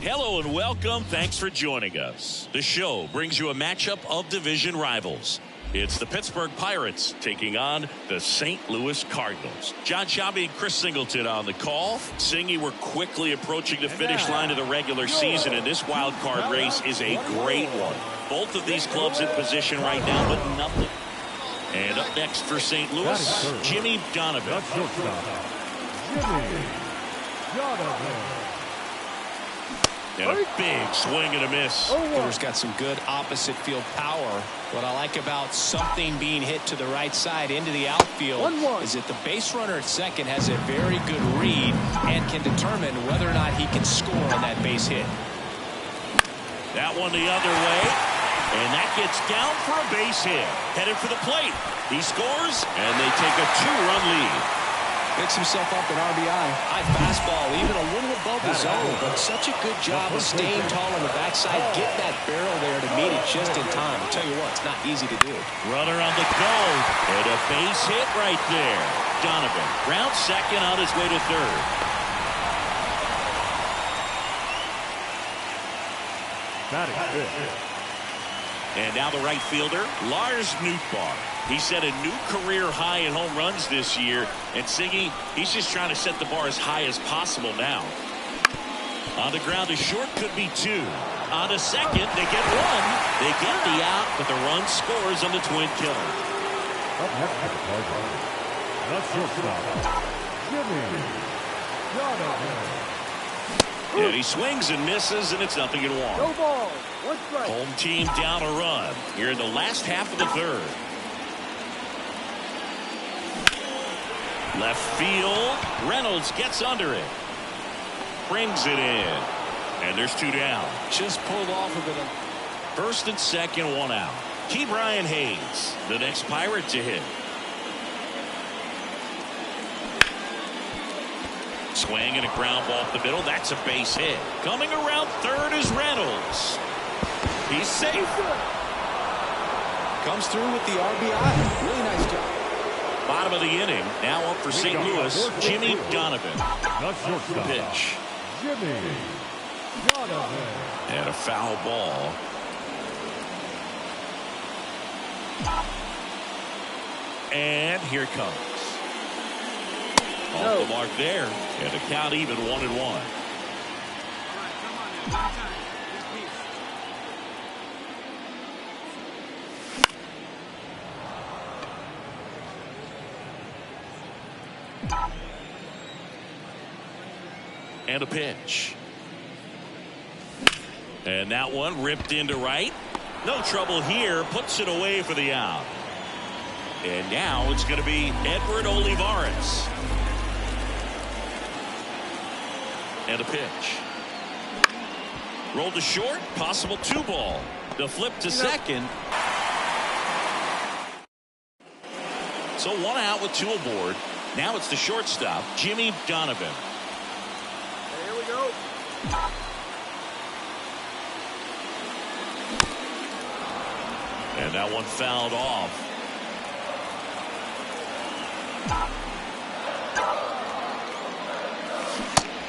Hello and welcome. Thanks for joining us. The show brings you a matchup of division rivals. It's the Pittsburgh Pirates taking on the St. Louis Cardinals. John Shabby and Chris Singleton on the call. Singy, we're quickly approaching the finish line of the regular season, and this wild card race is a great one. Both of these clubs in position right now, but nothing. And up next for St. Louis, Jimmy Donovan. And a big swing and a miss. Hitter's got some good opposite field power. What I like about something being hit to the right side into the outfield is that the base runner at second has a very good read and can determine whether or not he can score on that base hit. That one the other way. And that gets down for a base hit. Headed for the plate. He scores, and they take a 2-run lead. Picks himself up an RBI. High fastball, even a little above the zone, but such a good job of staying tall on the backside, getting that barrel there to meet it just in time. I'll tell you what, it's not easy to do. Runner on the go, and a base hit right there. Donovan round second on his way to third. And now the right fielder, Lars Nootbaar. He set a new career high in home runs this year. And Siggy, he's just trying to set the bar as high as possible now. On the ground to short, could be two. On a second, they get one. They get the out, but the run scores on the twin killer. And he swings and misses, and it's 0-1. No ball. One strike. Home team down a run here in the last half of the third. Left field. Reynolds gets under it. Brings it in. And there's two down. Just pulled off of it. First and second, one out. Key Brian Hayes, the next Pirate to hit. Swing and a ground ball up the middle. That's a base hit. Coming around third is Reynolds. He's safe. Comes through with the RBI. Really nice job. Bottom of the inning. Now up for St. Louis, Jimmy Donovan. Pitch. And a foul ball. And here it comes. Off the mark there. And the count even 1-1. And a pitch. And that one ripped into right. No trouble here. Puts it away for the out. And now it's going to be Edward Olivares. And a pitch. Rolled to short. Possible 2-ball. The flip to second. So one out with two aboard. Now it's the shortstop, Jimmy Donovan. Here we go. And that one fouled off.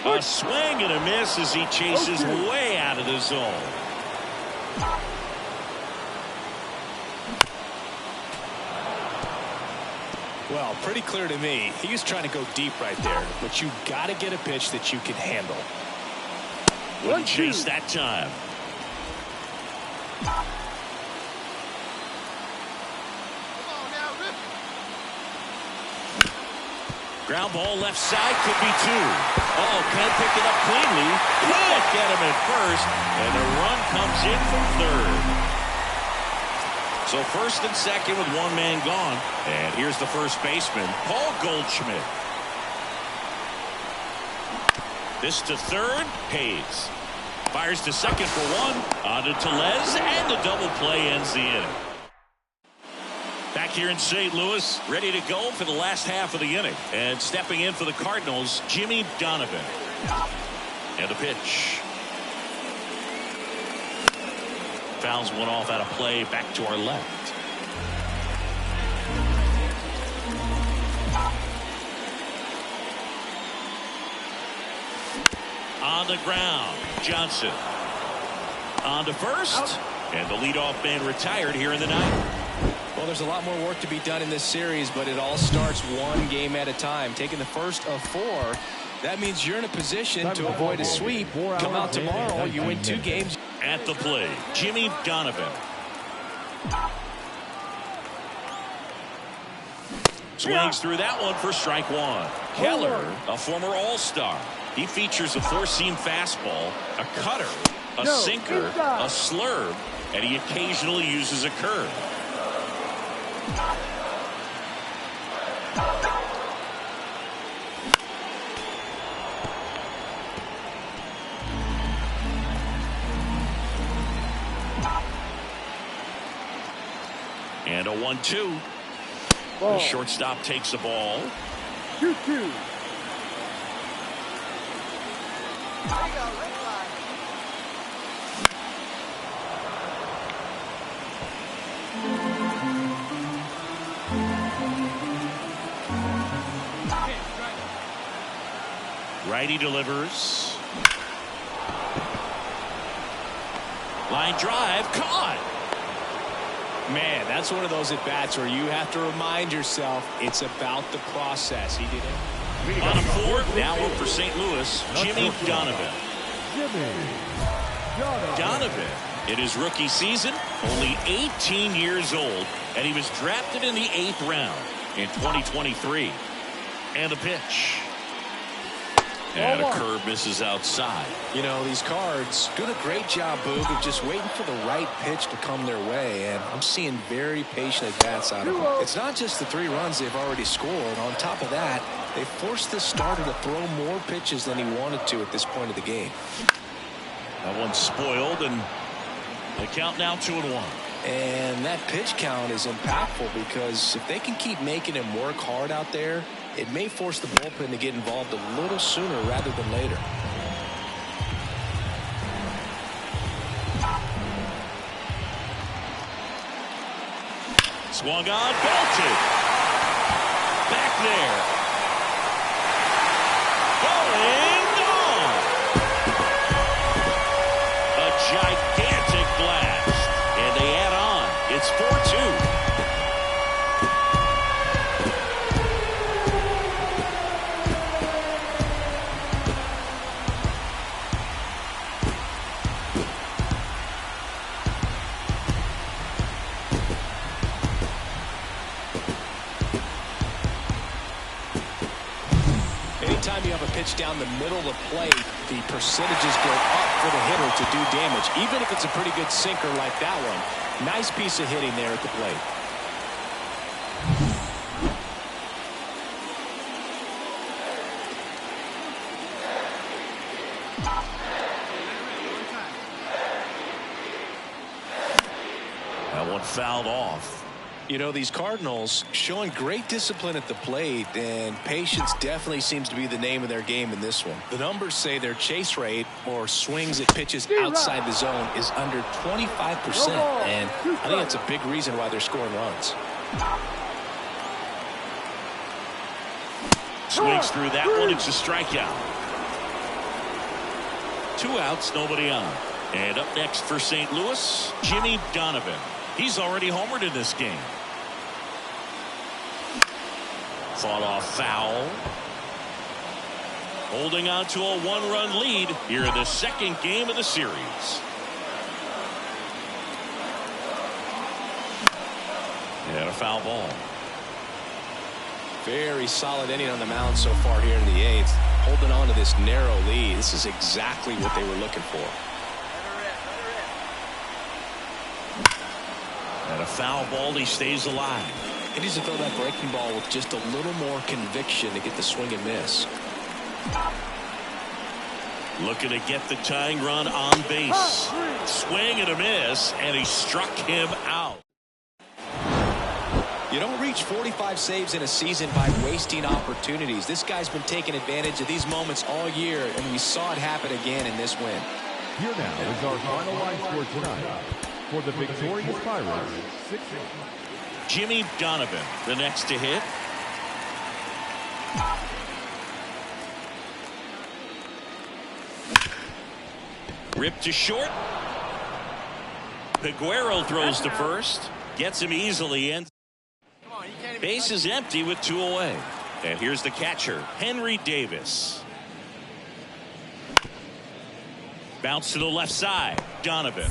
A swing and a miss as he chases way out of the zone. Well, pretty clear to me. He was trying to go deep right there, but you got to get a pitch that you can handle. Wouldn't chase that time. Ground ball left side, could be two. Oh, can't pick it up cleanly. Can't get him at first, and the run comes in from third. So first and second with one man gone. And here's the first baseman, Paul Goldschmidt. This to third, Hayes. Fires to second for one. On to Tellez, and the double play ends the inning. Back here in St. Louis, ready to go for the last half of the inning. And stepping in for the Cardinals, Jimmy Donovan. And the pitch. Fouls one off out of play, back to our left. On the ground, Johnson. On to first. And the leadoff man retired here in the ninth. Well, there's a lot more work to be done in this series, but it all starts one game at a time. Taking the first of four, that means you're in a position to avoid a sweep. Come out tomorrow, you win 2 games. At the plate, Jimmy Donovan. Swings through that one for strike one. Keller, a former All-Star. He features a 4-seam fastball, a cutter, a sinker, a slurve, and he occasionally uses a curve. And a 1-2. The shortstop takes the ball. 2-2. Righty delivers. Line drive, caught. Man, that's one of those at-bats where you have to remind yourself it's about the process. He did it. On a fourth, now up for St. Louis, Jimmy Donovan. Donovan, in his rookie season, only 18 years old, and he was drafted in the 8th round in 2023. And the pitch. And a curve misses outside. You know, these Cards doing a great job, Boog, of just waiting for the right pitch to come their way, and I'm seeing very patient at-bats out of them. It's not just the 3 runs they've already scored. On top of that, they forced this starter to throw more pitches than he wanted to at this point of the game. That one's spoiled, and the count now 2-1. And that pitch count is impactful because if they can keep making him work hard out there, it may force the bullpen to get involved a little sooner rather than later. Swung on, belted. Back there. Going gone. A gigantic blast. And they add on. It's 4-2. Anytime you have a pitch down the middle of the plate, the percentages go up for the hitter to do damage, even if it's a pretty good sinker like that one. Nice piece of hitting there at the plate. That one fouled off. You know, these Cardinals showing great discipline at the plate, and patience definitely seems to be the name of their game in this one. The numbers say their chase rate or swings at pitches outside the zone is under 25%, and I think that's a big reason why they're scoring runs. Swings through that one. It's a strikeout. 2 outs, nobody on. And up next for St. Louis, Jimmy Donovan. He's already homered in this game. Fought off foul. Holding on to a 1-run lead here in the second game of the series. And a foul ball. Very solid inning on the mound so far here in the 8th. Holding on to this narrow lead. This is exactly what they were looking for. And a foul ball. He stays alive. He needs to throw that breaking ball with just a little more conviction to get the swing and miss. Looking to get the tying run on base. Swing and a miss, and he struck him out. You don't reach 45 saves in a season by wasting opportunities. This guy's been taking advantage of these moments all year, and we saw it happen again in this win. Here now is our final line score tonight. For the victorious Pirates, 6-8. Jimmy Donovan, the next to hit. Ripped to short. Peguero throws to first. Gets him easily in. Base is empty with 2 away. And here's the catcher, Henry Davis. Bounce to the left side. Donovan.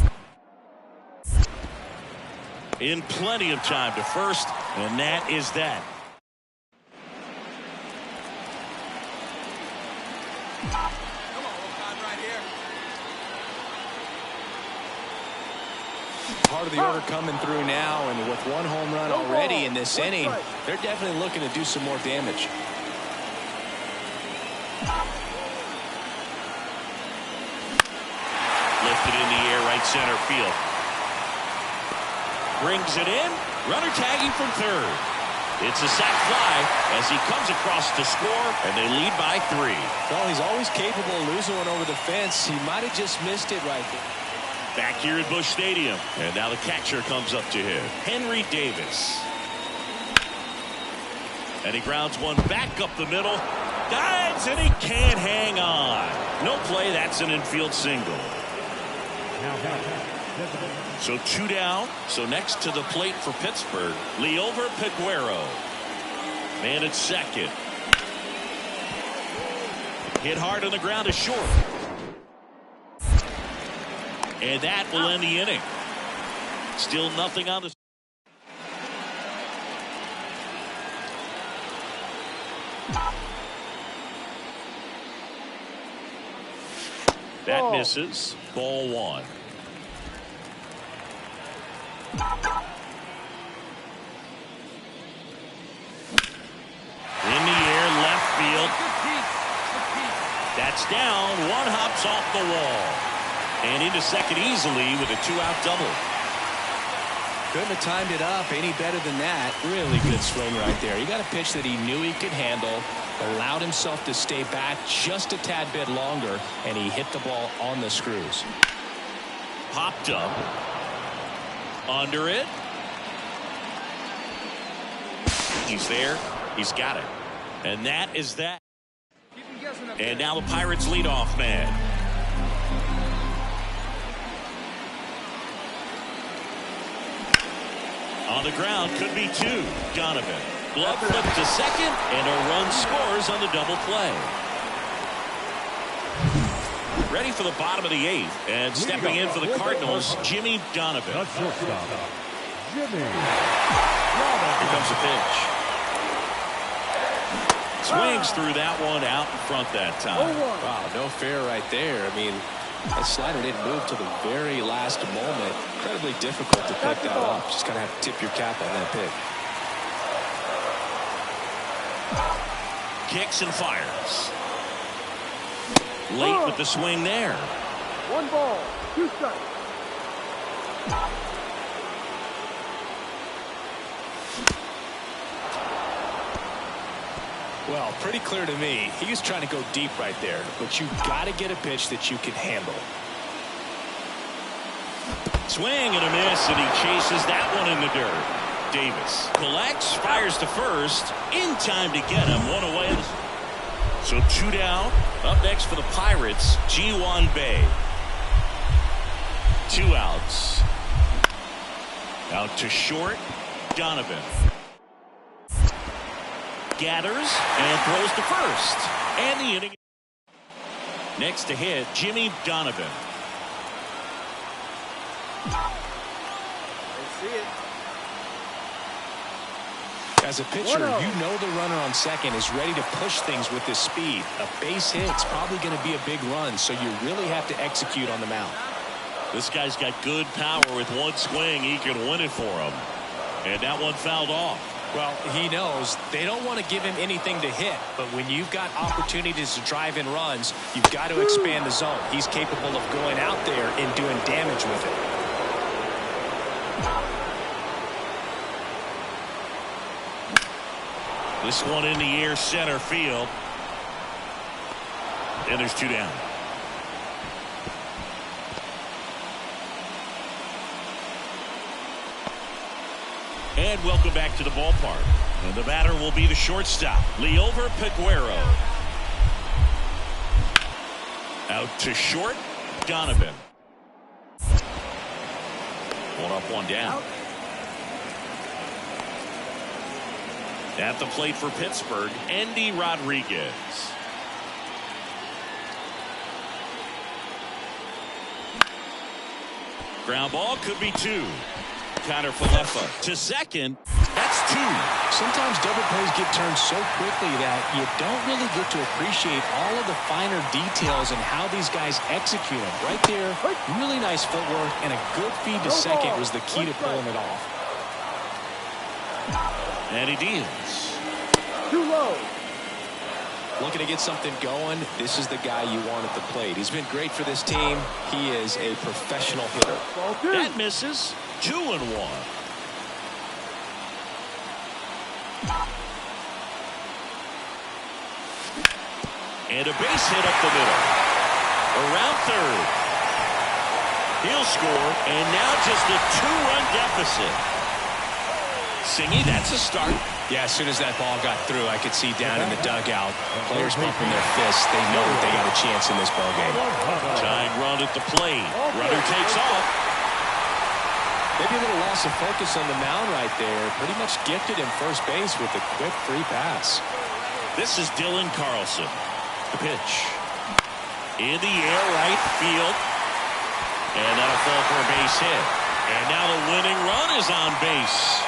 In plenty of time to first, and that is that. Part of the order coming through now, and with 1 home run already in this inning, they're definitely looking to do some more damage. Lifted in the air, right center field. Brings it in. Runner tagging from third. It's a sac fly as he comes across to score, and they lead by 3. Well, he's always capable of losing one over the fence. He might have just missed it right there. Back here at Busch Stadium, and now the catcher comes up to him, Henry Davis. And he grounds one back up the middle. Dives, and he can't hang on. No play. That's an infield single. So 2 down. So next to the plate for Pittsburgh, Liover Peguero. Man at second. Hit hard on the ground is short. And that will end the inning. Still nothing on the. That misses. Ball 1. In the air, left field. That's down. 1 hops off the wall. And into second easily with a 2-out double. Couldn't have timed it up any better than that. Really good swing right there. He got a pitch that he knew he could handle, allowed himself to stay back just a tad bit longer, and he hit the ball on the screws. Popped up. Under it. He's there. He's got it. And that is that. And now the Pirates leadoff man. On the ground, could be 2. Donovan. Glove flip to second, and a run scores on the double play. Ready for the bottom of the 8th, and stepping in for the Cardinals, Jimmy Donovan. Jimmy. Here comes a pitch. Swings through that one out in front that time. Wow, no fair right there. I mean, that slider didn't move to the very last moment. Incredibly difficult to pick that up. Just kind of have to tip your cap on that pick. Kicks and fires. Late with the swing there. 1 ball, 2 strikes. Well, pretty clear to me. He was trying to go deep right there, but you've got to get a pitch that you can handle. Swing and a miss, and he chases that one in the dirt. Davis collects, fires to first, in time to get him. One away. So 2 down. Up next for the Pirates, Ji-Hwan Bae. 2 outs. Out to short, Donovan. Gathers and throws to first. And the inning. Next to hit, Jimmy Donovan. I see it. As a pitcher, you know the runner on second is ready to push things with his speed. A base hit's probably going to be a big run, so you really have to execute on the mound. This guy's got good power. With one swing, he can win it for him. And that one fouled off. Well, he knows they don't want to give him anything to hit, but when you've got opportunities to drive in runs, you've got to expand the zone. He's capable of going out there and doing damage with it. This one in the air, center field. And there's 2 down. And welcome back to the ballpark. And the batter will be the shortstop, Liover Peguero. Out to short, Donovan. 1 up, 1 down. At the plate for Pittsburgh, Endy Rodriguez. Ground ball could be 2. Connor Falefa to second. That's 2. Sometimes double plays get turned so quickly that you don't really get to appreciate all of the finer details and how these guys execute them. Right there, really nice footwork, and a good feed to second was the key to pulling it off. And he deals. Too low. Looking to get something going. This is the guy you want at the plate. He's been great for this team. He is a professional hitter. That misses. 2-1. And a base hit up the middle. Around third. He'll score, and now just a 2-run deficit. Singy, that's a start. Yeah, as soon as that ball got through, I could see down in the dugout, players pumping their fists. They know that they got a chance in this ball game. Tying run at the plate. Runner takes off. Maybe a little loss of focus on the mound right there. Pretty much gifted in first base with a quick free pass. This is Dylan Carlson. The pitch. In the air, right field. And that'll fall for a base hit. And now the winning run is on base.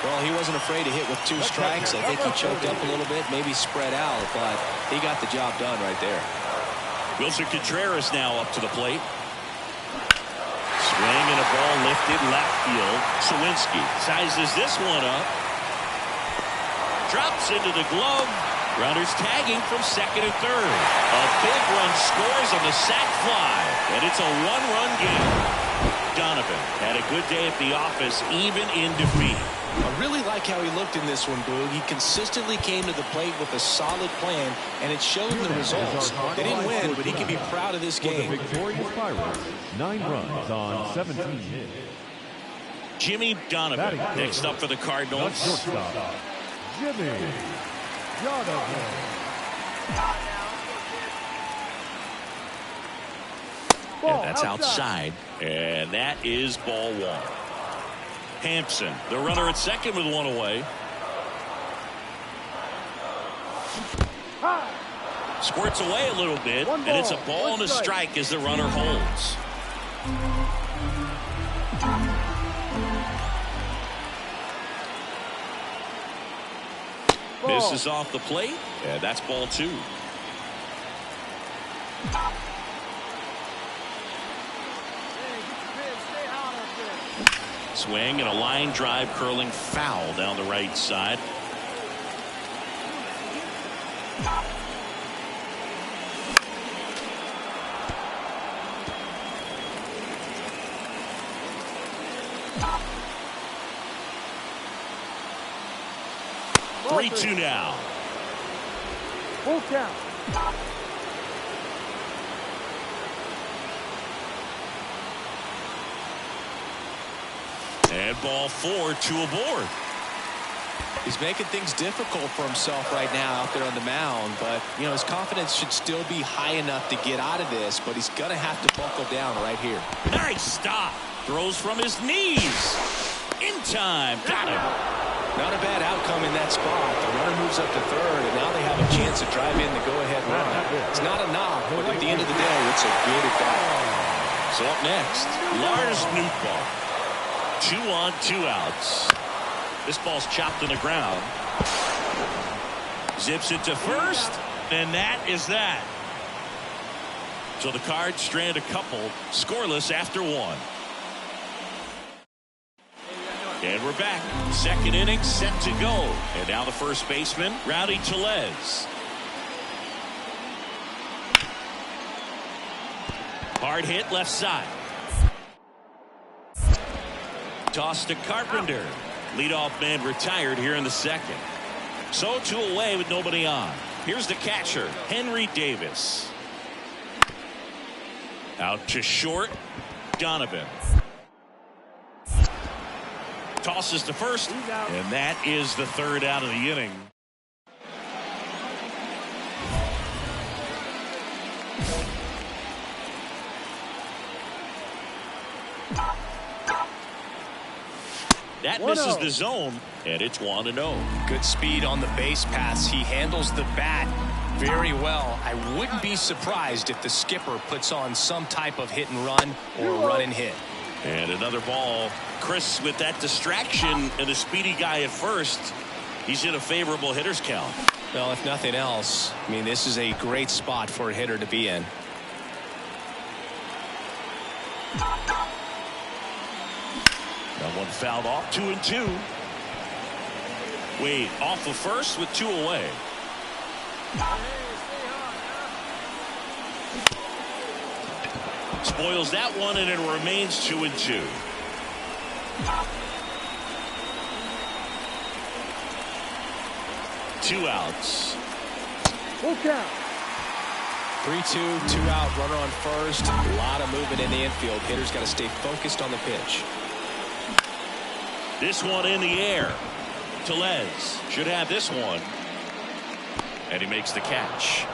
Well, he wasn't afraid to hit with 2 strikes. I think he choked up a little bit, maybe spread out, but he got the job done right there. Wilson Contreras now up to the plate. Swing and a ball lifted left field. Sawinski sizes this one up. Drops into the glove. Runners tagging from second and third. A big run scores on the sac fly, and it's a 1-run game. Donovan had a good day at the office, even in defeat. I really like how he looked in this one, Boog. He consistently came to the plate with a solid plan, and it showed in the results. They didn't win, but he can be proud of this game. For the victorious Pirates, 9 runs on 17 hits. Jimmy Donovan next up for the Cardinals. Shortstop, Jimmy Donovan. And that's outside, and that is ball 1. Hampson, the runner at second with 1 away. Squirts away a little bit, and it's a ball and a strike as the runner holds. Misses off the plate, and that's ball 2. Swing and a line drive curling foul down the right side. 3-2 now. Full count. And ball 4, 2 aboard. He's making things difficult for himself right now out there on the mound, but you know his confidence should still be high enough to get out of this, but he's gonna have to buckle down right here. Nice stop. Throws from his knees. In time. Got him. Not a bad outcome in that spot. The runner moves up to third, and now they have a chance to drive in the go-ahead run. It's not a knock, but at the end of the day, it's a good at-bat. So up next, Lars Nootbaar. 2 on, 2 outs. This ball's chopped in the ground. Zips it to first, and that is that. So the Cards strand a couple, scoreless after 1. And we're back. Second inning set to go. And now the first baseman, Rowdy Tellez. Hard hit left side. Toss to Carpenter. Leadoff man retired here in the second. So 2 away with nobody on. Here's the catcher, Henry Davis. Out to short, Donovan. Tosses to first, and that is the 3rd out of the inning. That misses the zone, and it's 1-0. Good speed on the base paths. He handles the bat very well. I wouldn't be surprised if the skipper puts on some type of hit and run or run and hit. And another ball. Chris, with that distraction and a speedy guy at first, he's in a favorable hitter's count. Well, if nothing else, I mean, this is a great spot for a hitter to be in. That one fouled off. 2-2. Wade off of first with 2 away. Spoils that one, and it remains 2-2. Two outs. Full count. 3-2, 2 out, runner on first. A lot of movement in the infield. Hitter's got to stay focused on the pitch. This one in the air. Tellez should have this one. And he makes the catch.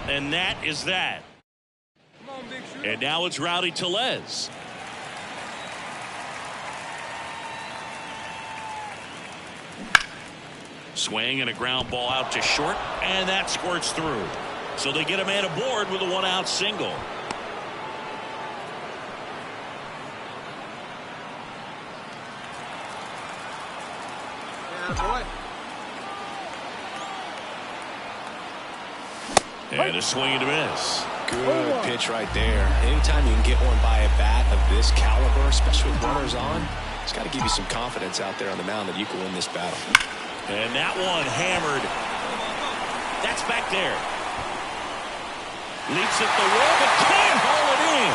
And that is that. And now it's Rowdy Tellez. Swing and a ground ball out to short, and that squirts through. So they get a man aboard with a 1-out single. And a swing and a miss. Good pitch right there. Anytime you can get one by a bat of this caliber, especially with runners on, it's got to give you some confidence out there on the mound that you can win this battle. And that one hammered. That's back there. Leaps at the wall, but can't haul it in.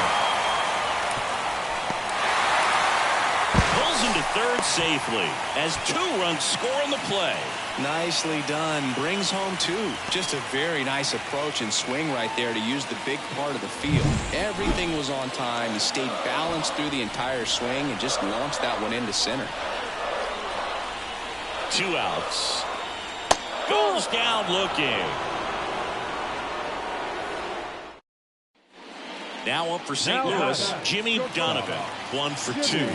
Pulls into third safely as 2 runs score on the play. Nicely done. Brings home 2. Just a very nice approach and swing right there to use the big part of the field. Everything was on time. He stayed balanced through the entire swing and just launched that one into center. 2 outs. Goes down looking. Now up for St. Louis, Jimmy Donovan. 1 for 2.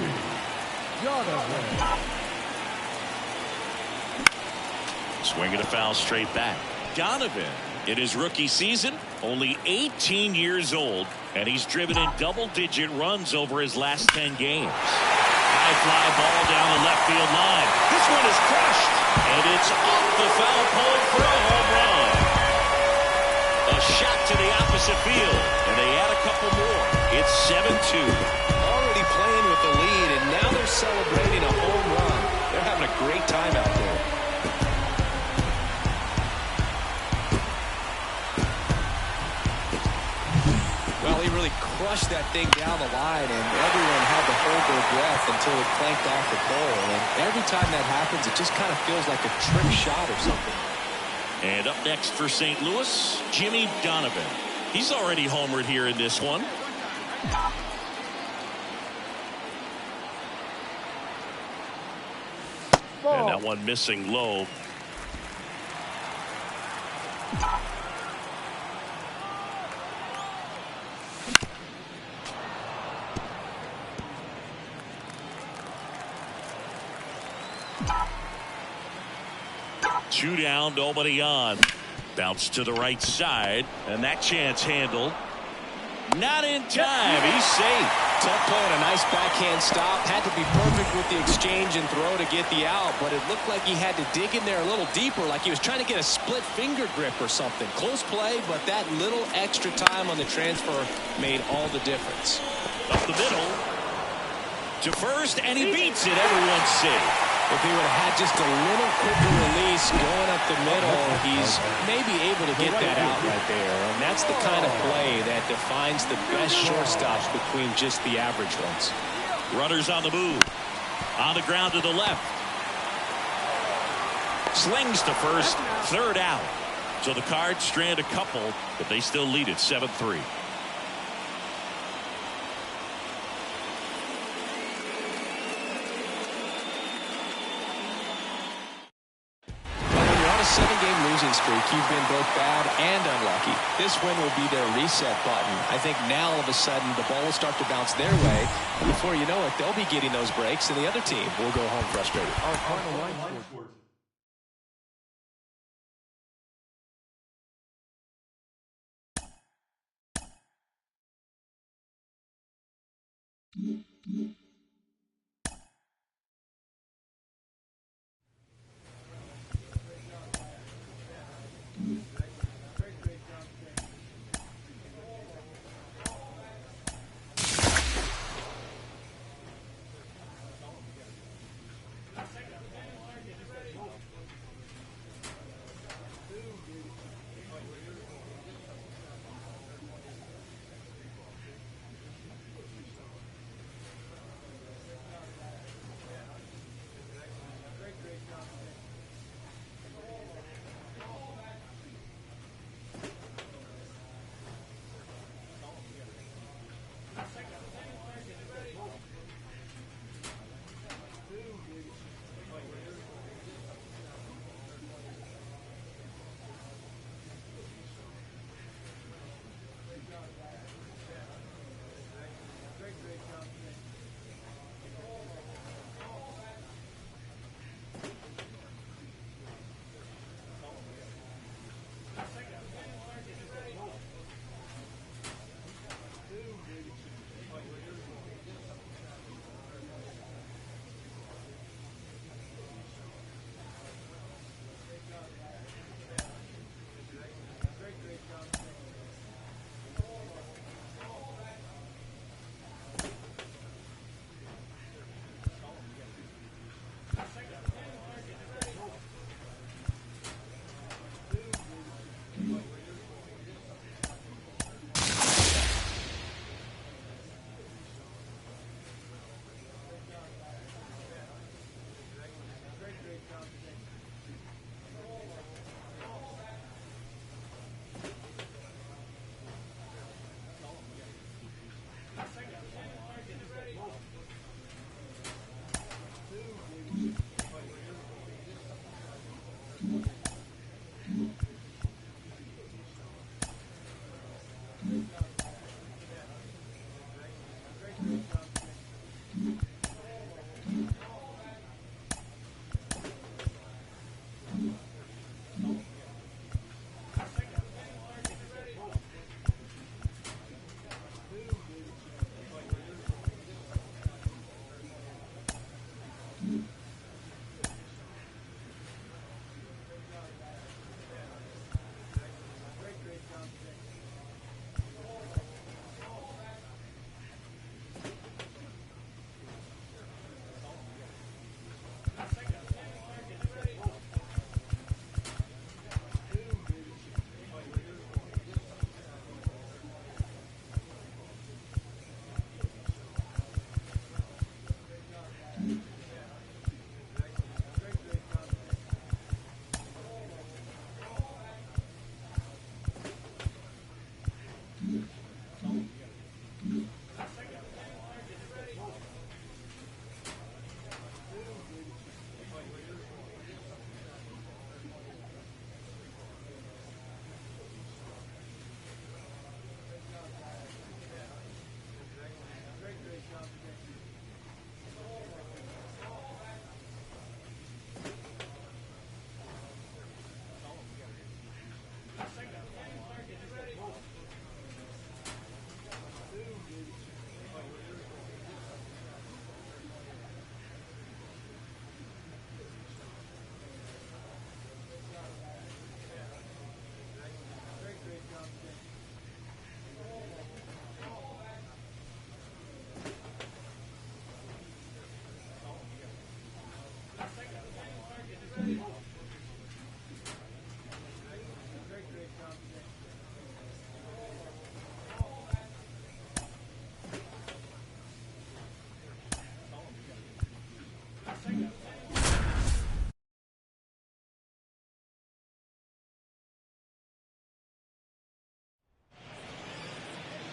Swing and a foul straight back. Donovan, in his rookie season, only 18 years old, and he's driven in double-digit runs over his last 10 games. High fly ball down the left field line. This one is crushed, and it's off the foul pole for a home run. A shot to the opposite field, and they add a couple more. It's 7-2. Already playing with the lead, and now they're celebrating a home run. They're having a great time out there. Well, he really crushed flushed that thing down the line, and everyone had to hold their breath until it clanked off the pole. And every time that happens, it just kind of feels like a trick shot or something. And up next for St. Louis, Jimmy Donovan. He's already homered here in this one. And that one missing low. Two down, nobody on. Bounce to the right side, and that chance handled. Not in time. He's safe. Tough play and a nice backhand stop. Had to be perfect with the exchange and throw to get the out, but it looked like he had to dig in there a little deeper, like he was trying to get a split finger grip or something. Close play, but that little extra time on the transfer made all the difference. Up the middle to first, and he beats it. Everyone's safe. If he would have had just a little quicker release going up the middle, he's maybe able to get that out right there. And that's the kind of play that defines the best shortstops between just the average ones. Runners on the move. On the ground to the left. Slings to first. Third out. So the Cards strand a couple, but they still lead it 7-3. Seven-game losing streak. You've been both bad and unlucky. This win will be their reset button. I think now all of a sudden the ball will start to bounce their way. And before you know it, they'll be getting those breaks, and the other team will go home frustrated. Our final line score.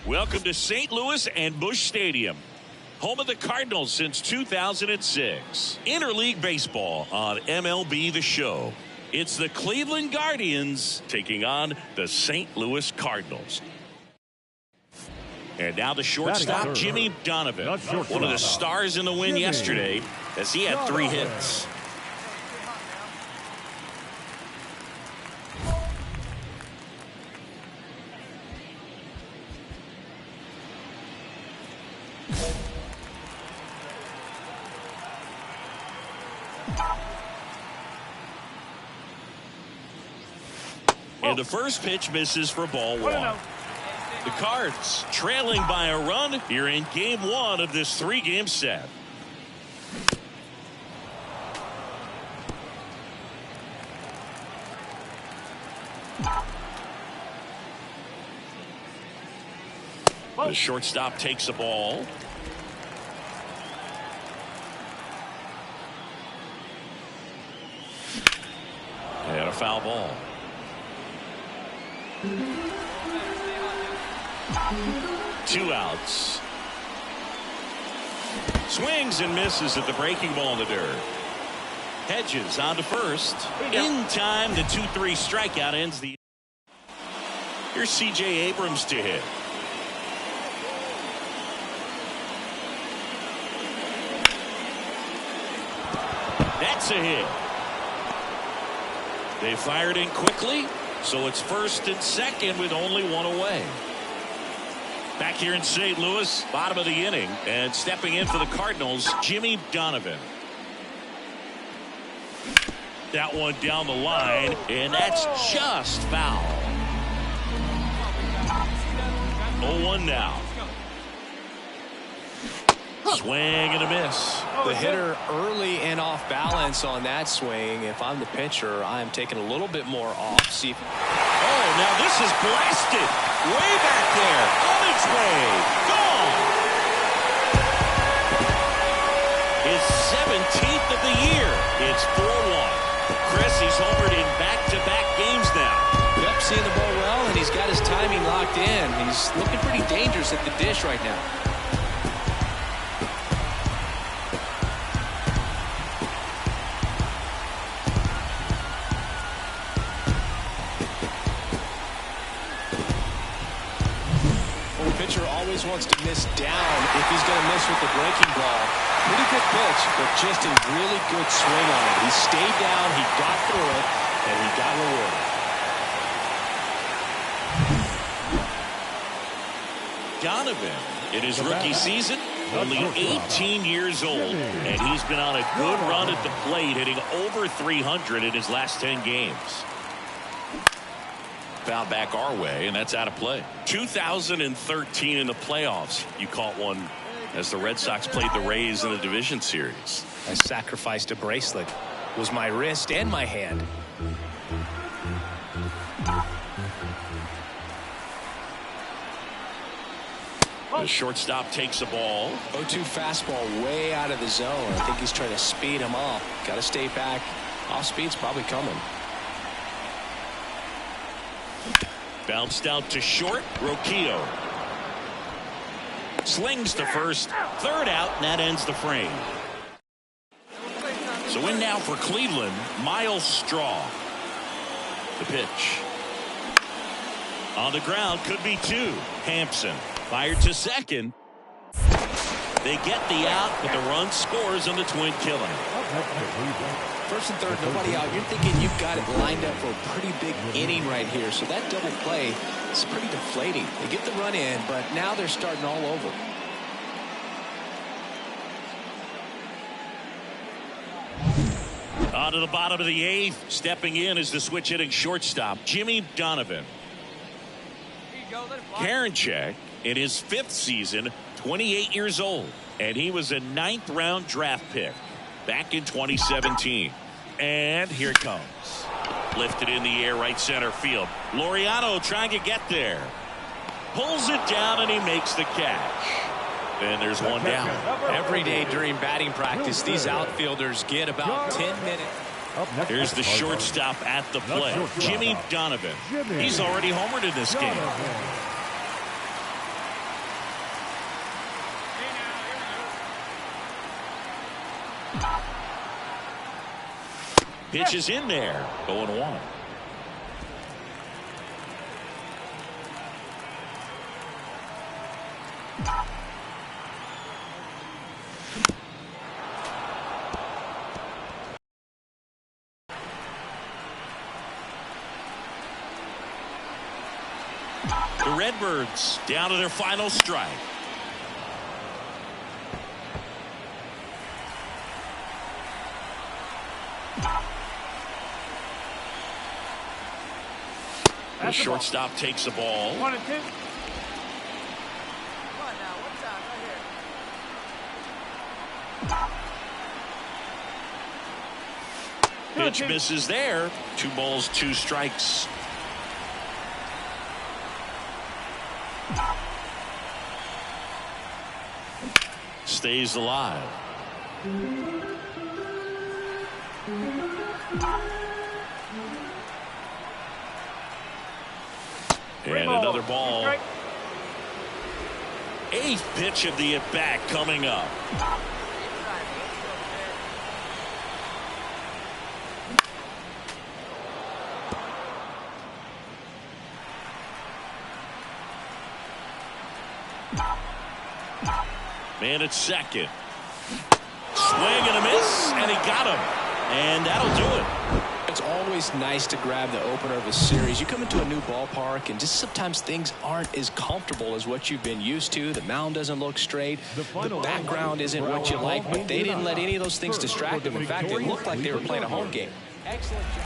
Welcome to St. Louis and Busch Stadium, home of the Cardinals since 2006. Interleague baseball on MLB The Show. It's the Cleveland Guardians taking on the St. Louis Cardinals. And now the shortstop, Jimmy Donovan, one of the stars in the win yesterday as he had 3 hits. And the first pitch misses for ball 1. The Cards trailing by a run here in game 1 of this 3-game set. The shortstop takes the ball. And a foul ball. Two outs. Swings and misses at the breaking ball in the dirt. Hedges on to first. In time, the 2-3 strikeout ends the. Here's C.J. Abrams to hit. That's a hit. They fired in quickly, so it's first and second with only 1 away. Back here in St. Louis, bottom of the inning, and stepping in for the Cardinals, Jimmy Donovan. That one down the line, and that's just foul. 0-1 now. Swing and a miss. The hitter early and off balance on that swing. If I'm the pitcher, I'm taking a little bit more off. See if... Oh, now this is blasted. Way back there. On its way. Gone. His 17th of the year. It's 4-1. Chris, he's homered in back-to-back games now. Yep, seeing the ball well, and he's got his timing locked in. He's looking pretty dangerous at the dish right now. Wants to miss down if he's going to miss with the breaking ball. Pretty good pitch, but just a really good swing on it. He stayed down, he got through it, and he got rewarded. Donovan, in his rookie season, only 18 years old, and he's been on a good run at the plate, hitting over 300 in his last 10 games. Foul back our way, and that's out of play. 2013 in the playoffs, you caught one as the Red Sox played the Rays in the division series. I sacrificed a bracelet. It was my wrist and my hand. The shortstop takes the ball. 0-2 fastball way out of the zone. I think he's trying to speed him off. Got to stay back. Off speed's probably coming. Bounced out to short. Roquillo slings to first. Third out, and that ends the frame. So in now for Cleveland, Miles Straw. The pitch. On the ground, could be 2. Hampson fired to second. They get the out, but the run scores on the twin killing. First and third, nobody out. You're thinking you've got it lined up for a pretty big inning right here. So that double play is pretty deflating. They get the run in, but now they're starting all over. On to the bottom of the 8th. Stepping in is the switch hitting shortstop, Jimmy Donovan. Karinchak in his 5th season, 28 years old, and he was a 9th round draft pick back in 2017. And here it comes. Lifted in the air, right center field. Laureano trying to get there. Pulls it down, and he makes the catch. And there's one down. Every day during batting practice, these outfielders get about 10 minutes. Here's the shortstop at the plate, Jimmy Donovan. He's already homered in this game. Pitch is in there. 0-1. The Redbirds down to their final strike. The shortstop takes the ball. 1-2. Come on now, what's that right here? Pitch misses there. 2 balls, 2 strikes. Stays alive. And another ball. 8th pitch of the at-bat coming up. Man at second. Swing and a miss, and he got him. And that'll do it. It's always nice to grab the opener of a series. You come into a new ballpark, and just sometimes things aren't as comfortable as what you've been used to. The mound doesn't look straight. The background isn't what you like, but they didn't let any of those things distract them. In fact, it looked like they were playing a home game. Excellent job.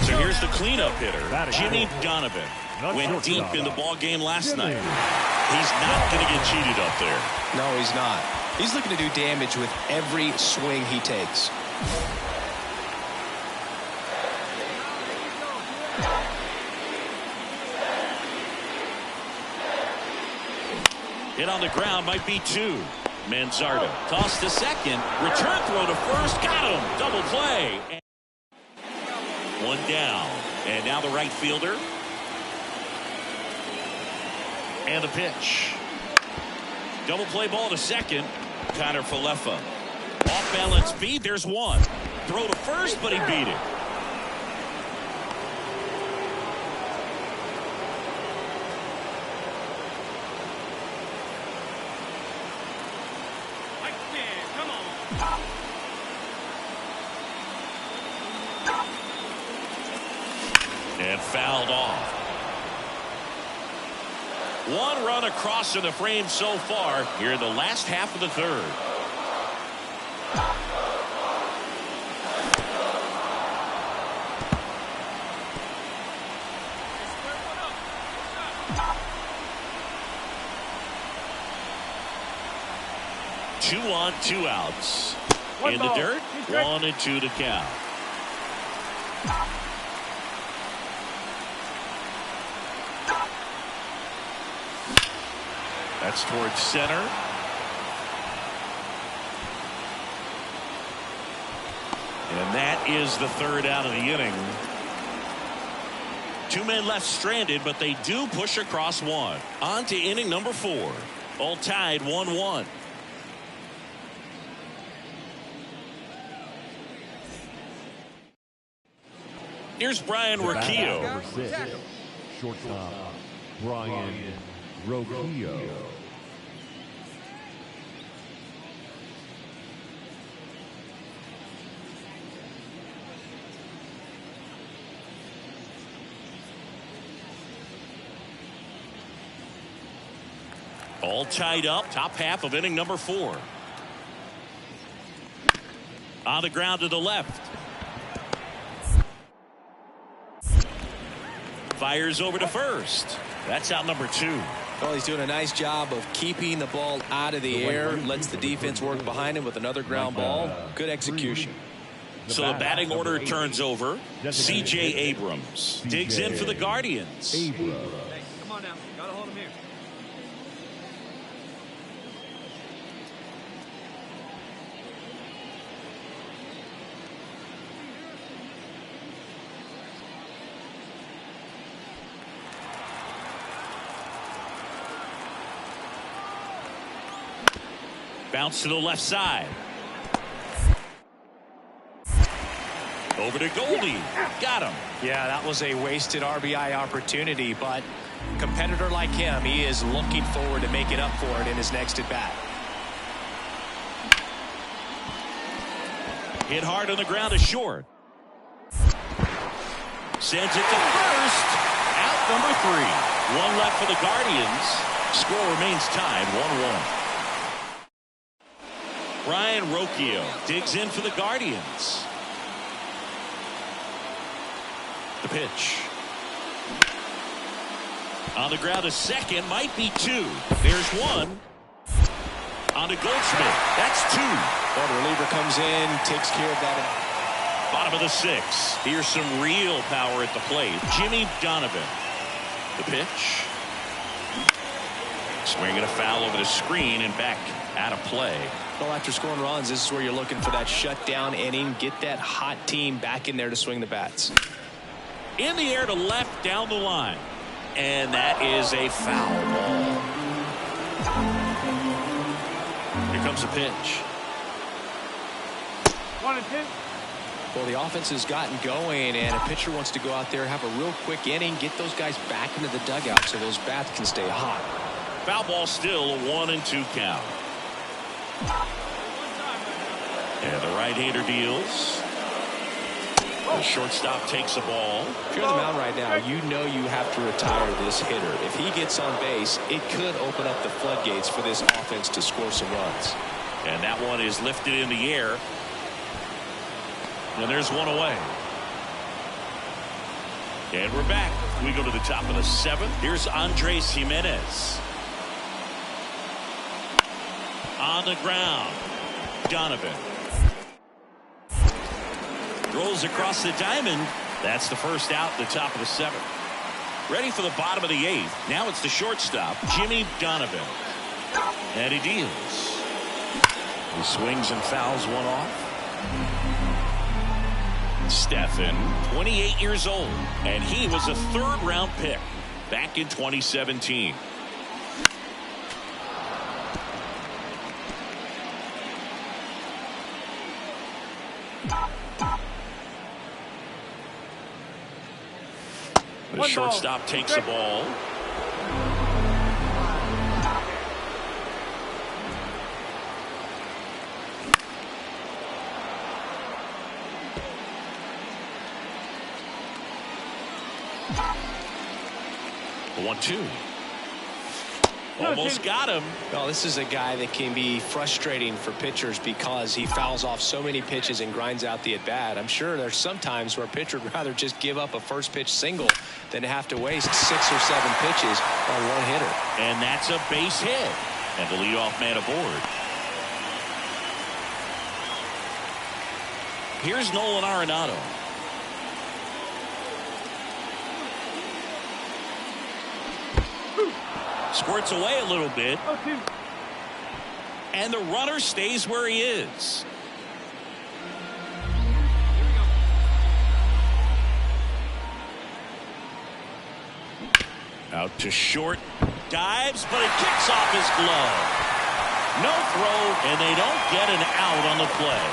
So here's the cleanup hitter, Jimmy Donovan. Went deep in the ball game last night. He's not going to get cheated up there. No, he's not. He's looking to do damage with every swing he takes. Hit on the ground, might be 2. Manzardo tossed to second. Return throw to first. Got him. Double play. 1 down. And now the right fielder. And the pitch. Double play ball to second. Connor Falefa. Off balance speed. There's 1. Throw to first, but he beat it. And fouled off. 1 run across in the frame so far here in the last half of the 3rd. Two on, 2 outs. In the dirt, 1-2 to count. That's towards center. And that is the 3rd out of the inning. 2 men left stranded, but they do push across 1. On to inning number 4. All tied 1-1. Here's Brian Rocchio. Shortstop, Brian Rocchio. All tied up, top half of inning number 4. On the ground to the left. Fires over to first. That's out number 2. Well, he's doing a nice job of keeping the ball out of the air. Lets the defense work behind him with another ground ball. Good execution. So the batting order turns over. C.J. Abrams digs in for the Guardians. Hey, come on now. Gotta hold him here. Bounce to the left side. Over to Goldie. Got him. Yeah, that was a wasted RBI opportunity, but a competitor like him, he is looking forward to making up for it in his next at bat. Hit hard on the ground to short. Sends it to first. Out number 3. One left for the Guardians. Score remains tied 1-1. Ryan Rocchio digs in for the Guardians. The pitch. On the ground to second. Might be 2. There's 1. On to Goldschmidt. That's 2. Well, the reliever comes in, takes care of that. Bottom of the 6th. Here's some real power at the plate. Jimmy Donovan. The pitch. Swinging a foul over the screen and back out of play. Well, after scoring runs, this is where you're looking for that shutdown inning. Get that hot team back in there to swing the bats. In the air to left down the line. And that is a foul ball. Here comes the pitch. 1-2. Well, the offense has gotten going, and a pitcher wants to go out there, have a real quick inning, get those guys back into the dugout so those bats can stay hot. Foul ball still a 1-2 count. And the right-hander deals. The shortstop takes the ball. If you're on the mound right now, you know you have to retire this hitter. If he gets on base, it could open up the floodgates for this offense to score some runs. And that one is lifted in the air. And there's one away. And we're back. We go to the top of the 7th. Here's Andres Jimenez. On the ground. Donovan. Rolls across the diamond. That's the first out at the top of the 7th. Ready for the bottom of the 8th. Now it's the shortstop, Jimmy Donovan. And he deals. He swings and fouls one off. Stephan, 28 years old, and he was a 3rd-round pick back in 2017. The shortstop takes the ball. The 1-2. Almost got him. Well, this is a guy that can be frustrating for pitchers because he fouls off so many pitches and grinds out the at-bat. I'm sure there's some times where a pitcher would rather just give up a first-pitch single than have to waste 6 or 7 pitches on one hitter. And that's a base hit. And the leadoff man aboard. Here's Nolan Arenado. Squirts away a little bit. And the runner stays where he is. Out to short. Dives, but it kicks off his glove. No throw, and they don't get an out on the play.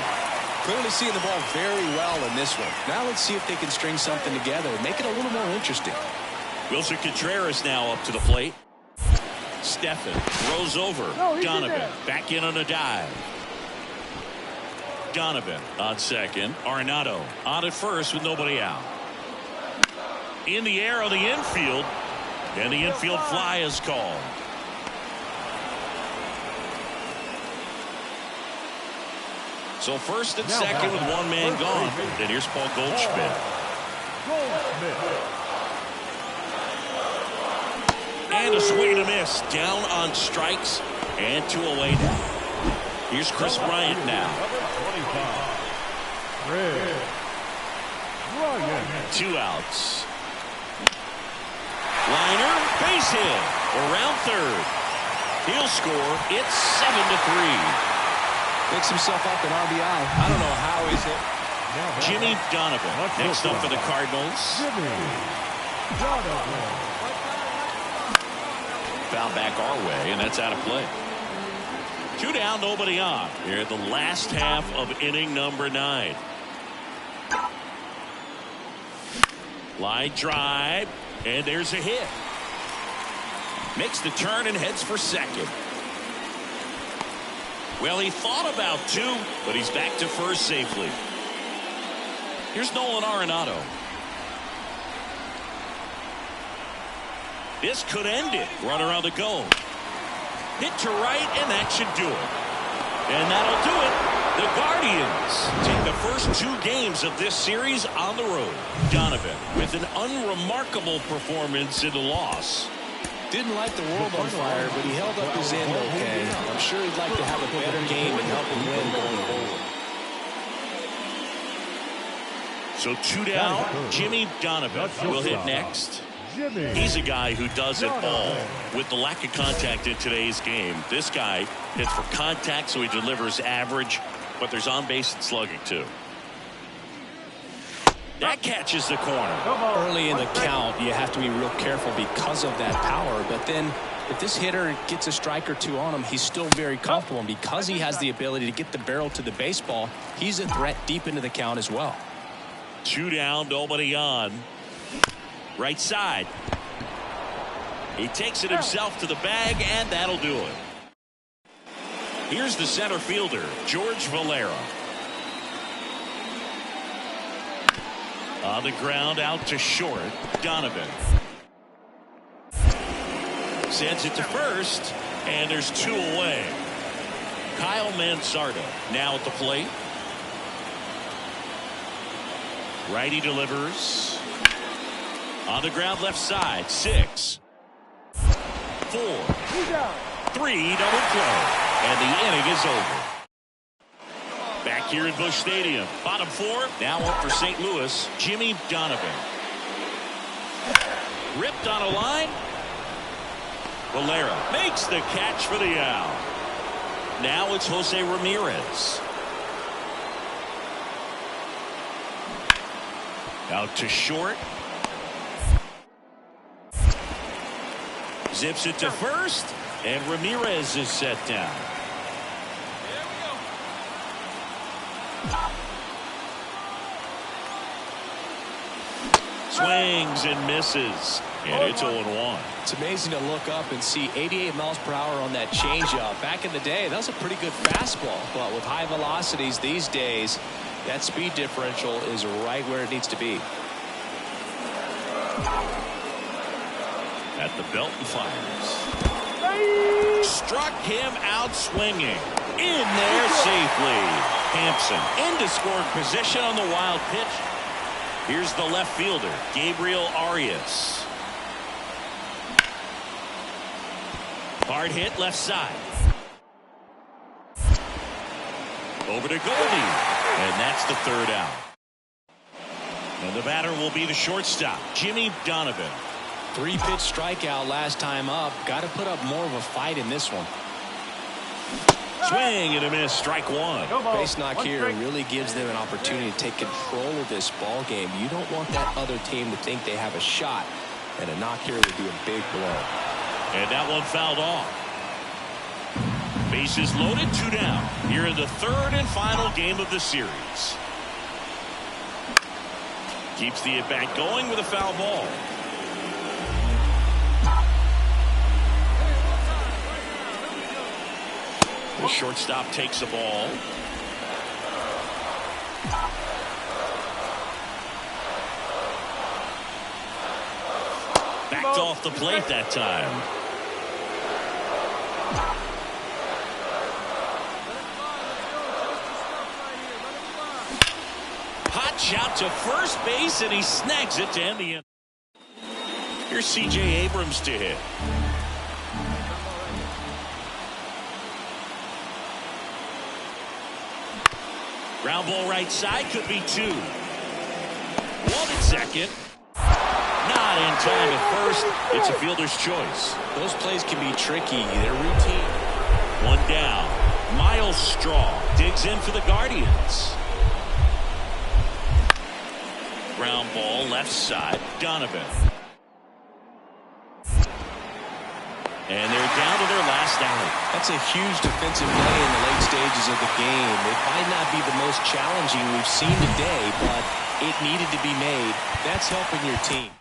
Clearly seeing the ball very well in this one. Now let's see if they can string something together and make it a little more interesting. Wilson Contreras now up to the plate. Stephan throws over. Donovan back in on a dive. Donovan on second. Arenado on at first with nobody out. In the air on the infield. And the infield fly is called. So first and second with one man gone. And here's Paul Goldschmidt. And a swing and a miss. Down on strikes. And 2 away now. Here's Chris Bryant now. 2 outs. Liner, base hit. Around third. He'll score. It's 7-3. Picks himself up an RBI. I don't know how he's hit. Jimmy Donovan next up for the Cardinals. Foul back our way, and that's out of play. Two down, nobody on. Here in the last half of inning number 9. Line drive, and there's a hit. Makes the turn and heads for second. Well, he thought about 2, but he's back to first safely. Here's Nolan Arenado. This could end it. Runner on the go. Hit to right, and that should do it. And that'll do it. The Guardians take the first 2 games of this series on the road. Donovan with an unremarkable performance in the loss. Didn't light the world on fire, but he held up his end okay. I'm sure he'd like to have a better game and help him win going forward. So 2 down, Jimmy Donovan will hit next. He's a guy who does it all. With the lack of contact in today's game, this guy hits for contact, so he delivers average, but there's on-base and slugging too. That catches the corner. Early in the count, you have to be real careful because of that power, but then if this hitter gets a strike or 2 on him, he's still very comfortable, and because he has the ability to get the barrel to the baseball, he's a threat deep into the count as well. 2 down, nobody on. Right side. He takes it himself to the bag, and that'll do it. Here's the center fielder, George Valera. On the ground, out to short, Donovan. Sends it to first, and there's 2 away. Kyle Mansardo now at the plate. Righty delivers. On the ground, left side, 6, 4, 3, double play, and the inning is over. Back here in Busch Stadium, bottom 4, now up for St. Louis, Jimmy Donovan. Ripped on a line. Valera makes the catch for the out. Now it's Jose Ramirez. Out to short. Zips it to first, and Ramirez is set down. Swings and misses, and it's 0-1. It's amazing to look up and see 88 miles per hour on that changeup. Back in the day, that was a pretty good fastball, but with high velocities these days, that speed differential is right where it needs to be. At the belt and fires. Struck him out swinging. In there safely. Hampson into scoring position on the wild pitch. Here's the left fielder, Gabriel Arias. Hard hit left side. Over to Goldie. And that's the 3rd out. And the batter will be the shortstop, Jimmy Donovan. 3-pitch strikeout last time up. Got to put up more of a fight in this one. Swing and a miss, strike 1. Base knock here really gives them an opportunity to take control of this ball game. You don't want that other team to think they have a shot, and a knock here would be a big blow. And that one fouled off. Bases loaded, 2 down. Here in the 3rd and final game of the series. Keeps the at-bat going with a foul ball. The shortstop takes the ball. Backed off the plate that time. Hot shot to first base, and he snags it to end the end. Here's C.J. Abrams to hit. Ground ball right side, could be 2. 1 at second. Not in time at first. It's a fielder's choice. Those plays can be tricky. They're routine. 1 down. Miles Straw digs in for the Guardians. Ground ball left side, Donovan. And they're down to their last out. That's a huge defensive play in the late stages of the game. It might not be the most challenging we've seen today, but it needed to be made. That's helping your team.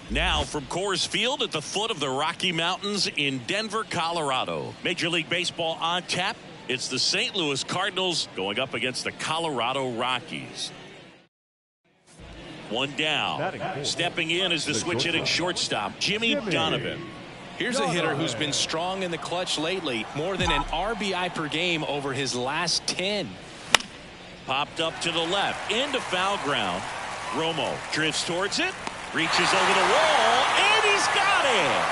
Now from Coors Field at the foot of the Rocky Mountains in Denver, Colorado. Major League Baseball on tap. It's the St. Louis Cardinals going up against the Colorado Rockies. One down. Stepping in is the switch hitting shortstop, Jimmy Donovan. Here's a hitter who's been strong in the clutch lately. More than an RBI per game over his last 10. Popped up to the left into foul ground. Romo drifts towards it. Reaches over the wall, and he's got it.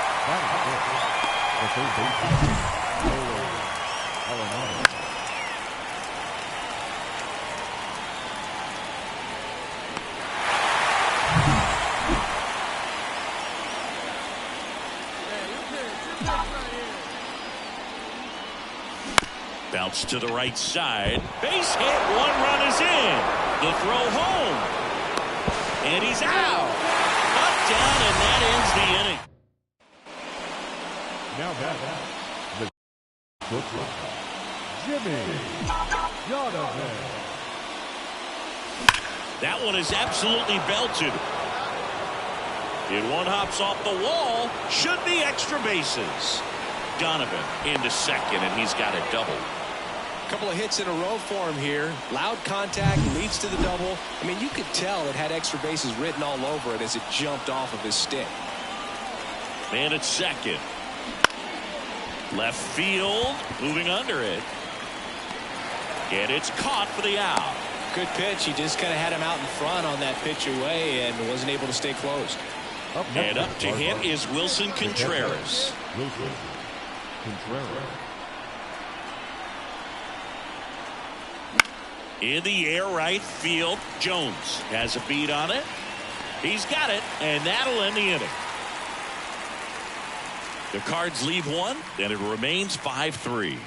Bounce to the right side. Base hit. One run is in. The throw home. And he's out. Up, down, and that ends the inning. Now back the Brooklyn, Jimmy Donovan. That one is absolutely belted. And one hops off the wall. Should be extra bases. Donovan into second, and he's got a double. Couple of hits in a row for him here. Loud contact leads to the double. I mean, you could tell it had extra bases written all over it as it jumped off of his stick. Man at second. Left field, moving under it. And it's caught for the out. Good pitch. He just kind of had him out in front on that pitch away and wasn't able to stay closed. And up to hit is Wilson Contreras. Wilson Contreras. In the air right field, Jones has a beat on it. He's got it, and that'll end the inning. The Cards leave one, and it remains 5-3.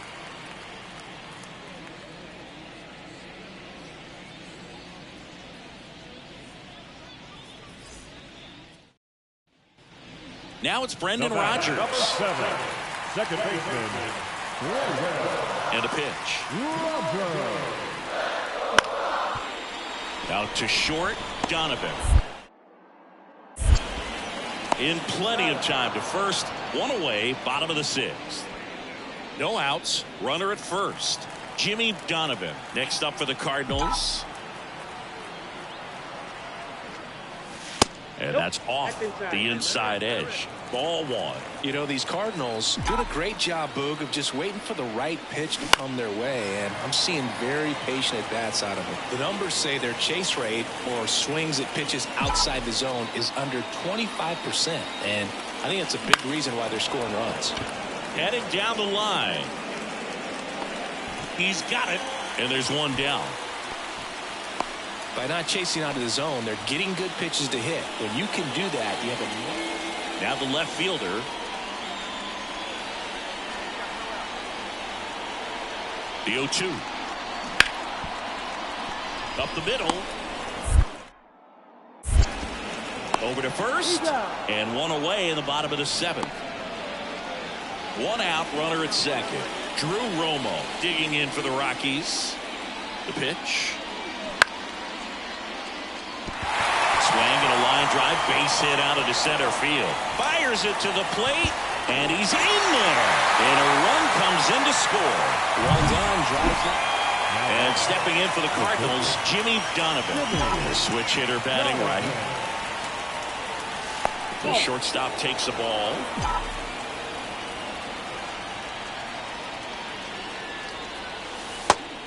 Now it's Brendan Rodgers. Number 7. Second baseman, and a pitch. Out to short, Donovan. In plenty of time to first. One away, bottom of the sixth. No outs, runner at first. Jimmy Donovan next up for the Cardinals. And that's off the inside edge. Ball one. You know, these Cardinals did a great job, Boog, of just waiting for the right pitch to come their way, and I'm seeing very patient at-bats out of them. The numbers say their chase rate or swings at pitches outside the zone is under 25%, and I think that's a big reason why they're scoring runs. Heading down the line. He's got it, and there's one down. By not chasing out of the zone, they're getting good pitches to hit. When you can do that, you have a... Now the left fielder. The 0-2. Up the middle. Over to first. And one away in the bottom of the seventh. One out, runner at second. Drew Romo digging in for the Rockies. The pitch. Swing and a line drive, base hit out into center field. Fires it to the plate, and he's in there. And a run comes in to score. Well done, drives it. And stepping in for the Cardinals, Jimmy Donovan. The switch hitter batting right. The shortstop takes the ball.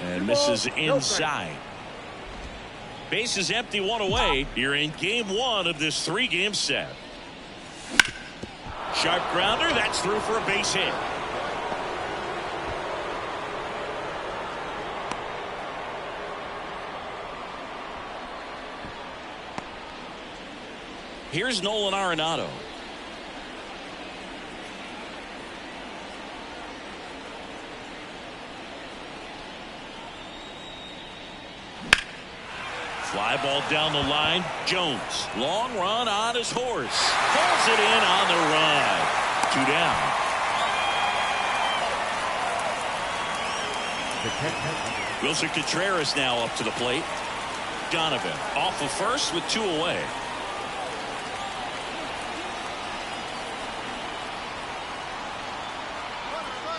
And misses inside. Base is empty, one away. You're in game one of this three-game set. Sharp grounder, that's through for a base hit. Here's Nolan Arenado. Fly ball down the line. Jones. Long run on his horse. Falls it in on the run. Two down. Wilson Contreras now up to the plate. Donovan off of first with two away.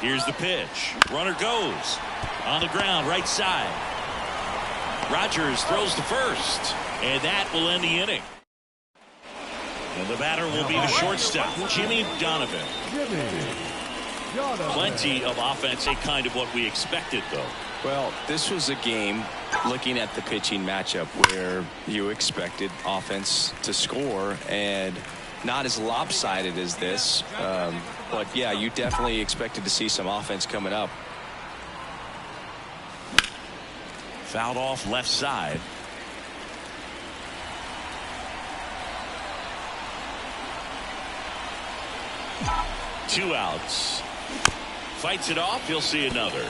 Here's the pitch. Runner goes. On the ground, right side. Rogers throws to first, and that will end the inning. And the batter will be the shortstop, Jimmy Donovan. Plenty of offense, a kind of what we expected, though. Well, this was a game, looking at the pitching matchup, where you expected offense to score, and not as lopsided as this. But, yeah, you definitely expected to see some offense coming up. Fouled off left side. Two outs. Fights it off. He'll see another.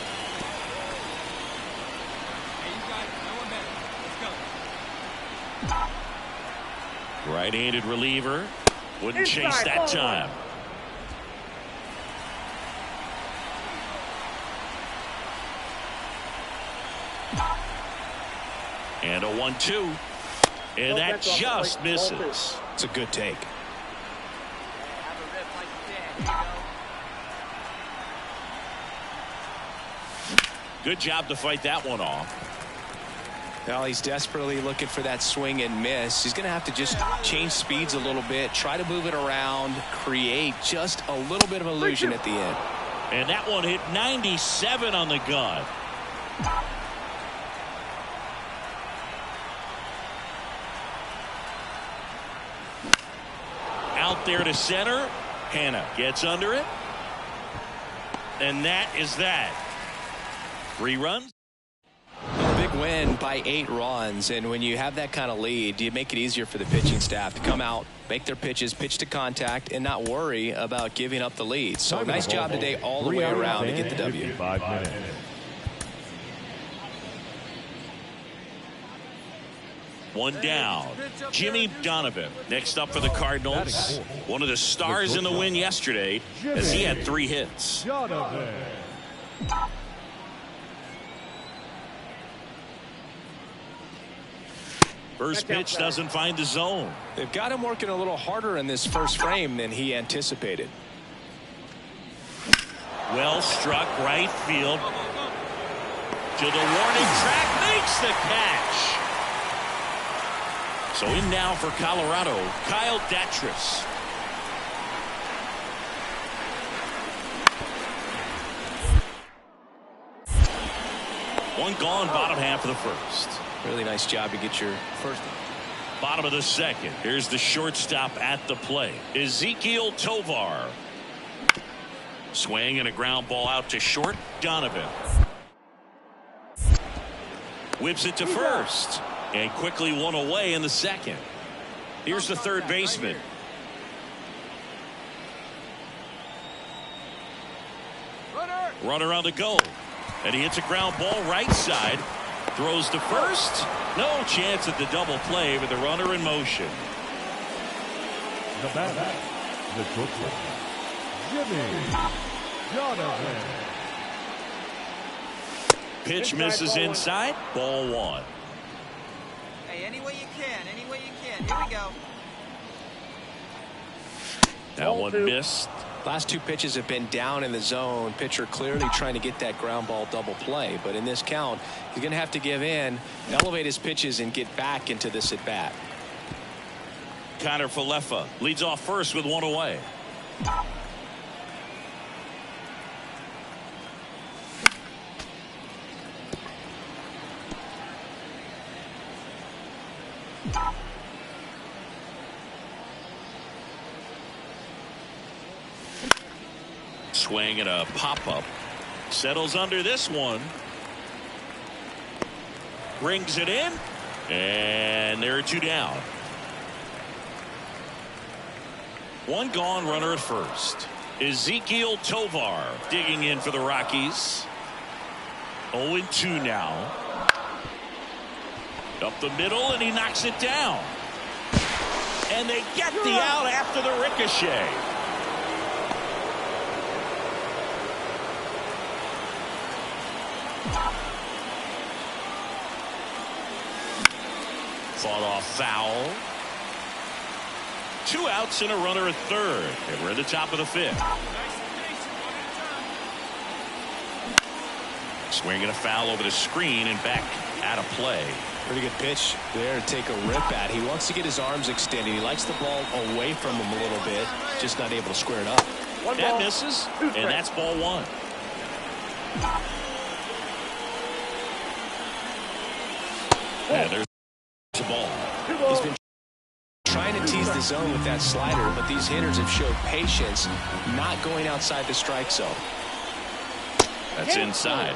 Right-handed reliever. Wouldn't chase that time. And a 1-2. And that just misses. It's a good take. Good job to fight that one off. Well, he's desperately looking for that swing and miss. He's going to have to just change speeds a little bit, try to move it around, create just a little bit of illusion at the end. And that one hit 97 on the gun. Out there to center. Hanna gets under it. And that is that. 3 runs. A big win by 8 runs. And when you have that kind of lead, you make it easier for the pitching staff to come out, make their pitches, pitch to contact, and not worry about giving up the lead. So nice job today all the way around to get the W. 5 minutes. One down. Jimmy Donovan next up for the Cardinals. One of the stars in the win yesterday as he had 3 hits. First pitch doesn't find the zone. They've got him working a little harder in this first frame than he anticipated. Well struck right field. To the warning track, makes the catch. So in now for Colorado, Kyle Datris. One gone, bottom half of the first. Really nice job to get your first. Bottom of the second. Here's the shortstop at the plate, Ezekiel Tovar. Swing and a ground ball out to short. Donovan whips it to first and quickly one away in the second. Here's the third baseman. Runner on the go, and he hits a ground ball right side. Throws to first. No chance at the double play with the runner in motion. The batter, the shortstop, Jimmy Donovan. Pitch misses inside. Ball 1. Hey, any way you can. Any way you can. Here we go. That one missed. Last 2 pitches have been down in the zone. Pitcher clearly trying to get that ground ball double play. But in this count, he's going to have to give in, elevate his pitches, and get back into this at bat. Connor Falefa leads off first with 1 away. Swing and a pop-up. Settles under this one. Brings it in. And there are 2 down. 1 gone, runner at first. Ezekiel Tovar digging in for the Rockies. 0-2 now. Up the middle, and he knocks it down. And they get the out after the ricochet. Fought off foul. 2 outs and a runner at third. And we're at the top of the 5th. Swing and a foul over the screen and back out of play. Pretty good pitch there to take a rip at. He wants to get his arms extended. He likes the ball away from him a little bit. Just not able to square it up. That misses. And that's ball 1. And there's the ball. He's been trying to tease the zone with that slider, but these hitters have showed patience, not going outside the strike zone. That's inside.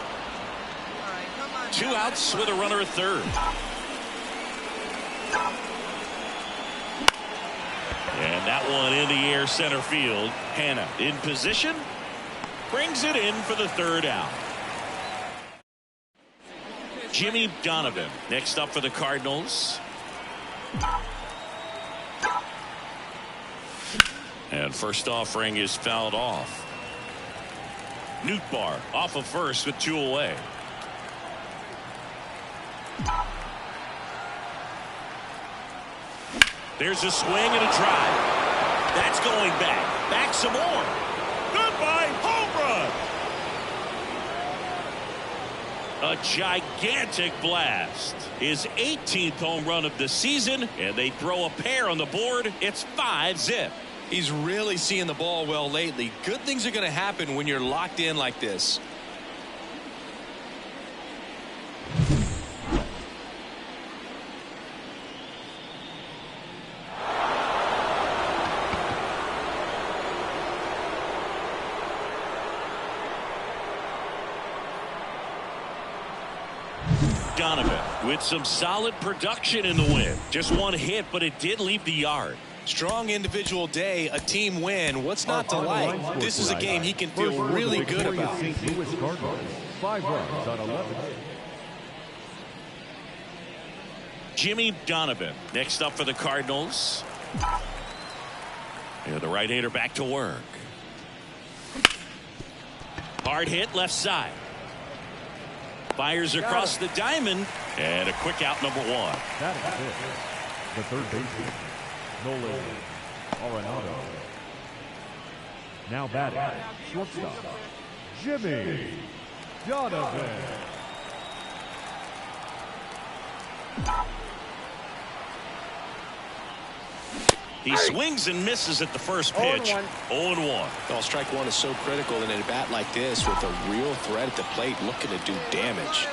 2 outs with a runner at third. And that one in the air center field. Hannah in position. Brings it in for the 3rd out. Jimmy Donovan next up for the Cardinals. And first offering is fouled off. Nootbaar off of first with 2 away. There's a swing and a drive. That's going back. Back some more. Goodbye, home run. A gigantic blast. His 18th home run of the season, and they throw a pair on the board. It's 5-zip. He's really seeing the ball well lately. Good things are going to happen when you're locked in like this. Donovan with some solid production in the win. Just 1 hit, but it did leave the yard. Strong individual day, a team win. What's not to like? This is a game he can feel really good about. St. Louis Cardinals, 5 runs on 11. Jimmy Donovan next up for the Cardinals. And the right-hander back to work. Hard hit left side. Fires across the diamond. And a quick out, number one. That is it. The third baseman, Nolan Arenado. Now batting, shortstop, Jimmy Donovan. He swings and misses at the first pitch. 0-1. Well, strike one is so critical in a bat like this with a real threat at the plate looking to do damage.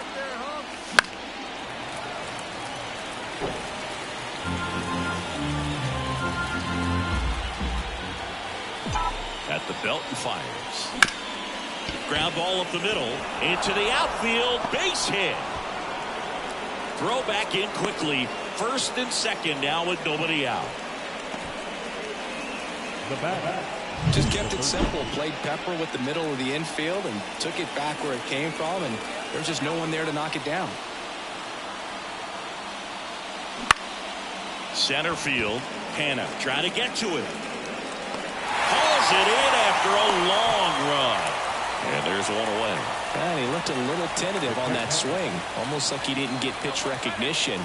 At the belt and fires. Ground ball up the middle. Into the outfield. Base hit. Throw back in quickly. First and second now with nobody out. The bat. Just kept it simple. Played pepper with the middle of the infield and took it back where it came from, and there's just no one there to knock it down. Center field. Hanna trying to get to it. Hauls it in after a long run. And there's one away. And he looked a little tentative on that swing. Almost like he didn't get pitch recognition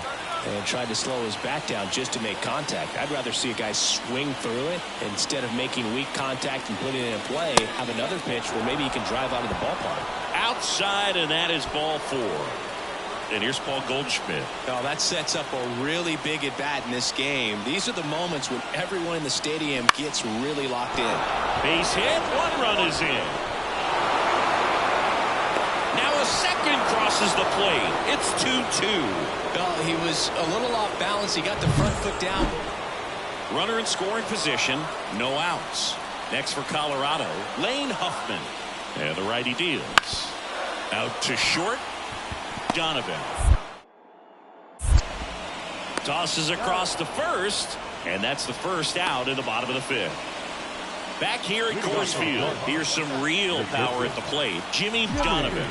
and tried to slow his bat down just to make contact. I'd rather see a guy swing through it instead of making weak contact and putting it in play. Have another pitch where maybe he can drive out of the ballpark. Outside, and that is ball 4. And here's Paul Goldschmidt. Oh, that sets up a really big at bat in this game. These are the moments when everyone in the stadium gets really locked in. Base hit. One run is in. Now a second crosses the plate. It's 2-2. Well, he was a little off balance. He got the front foot down. Runner in scoring position. No outs. Next for Colorado, Lane Huffman. And the righty deals. Out to short. Donovan tosses across the first, and that's the first out in the bottom of the 5th. Back here at Coors Field, here's some real power at the plate. Jimmy Donovan,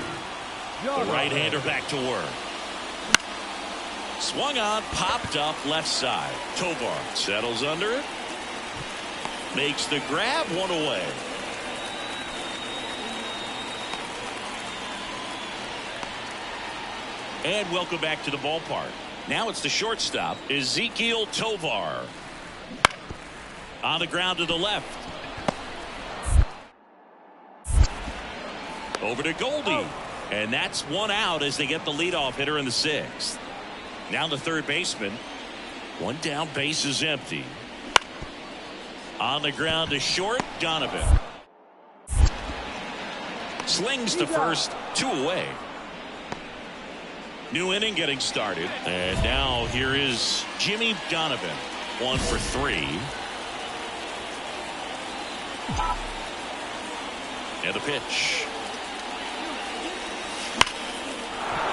the right-hander back to work. Swung on, popped up left side. Tovar settles under it, makes the grab, one away. And welcome back to the ballpark. Now it's the shortstop, Ezequiel Tovar. On the ground to the left. Over to Goldie. And that's one out as they get the leadoff hitter in the 6th. Now the third baseman. One down, base is empty. On the ground to short, Donovan. Slings to first, 2 away. New inning getting started. And now here is Jimmy Donovan. 1 for 3. And the pitch.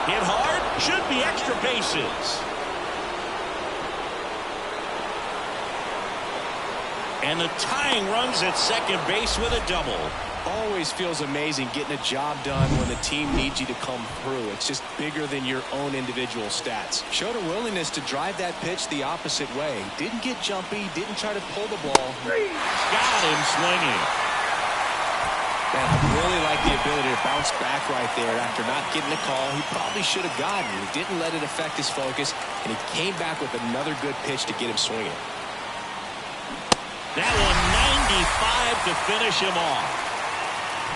Hit hard. Should be extra bases. And the tying runs at second base with a double. Always feels amazing getting a job done when the team needs you to come through. It's just bigger than your own individual stats. Showed a willingness to drive that pitch the opposite way. Didn't get jumpy, didn't try to pull the ball. Got him swinging. Man, I really like the ability to bounce back right there after not getting the call he probably should have gotten. He didn't let it affect his focus, and he came back with another good pitch to get him swinging. That one 95 to finish him off.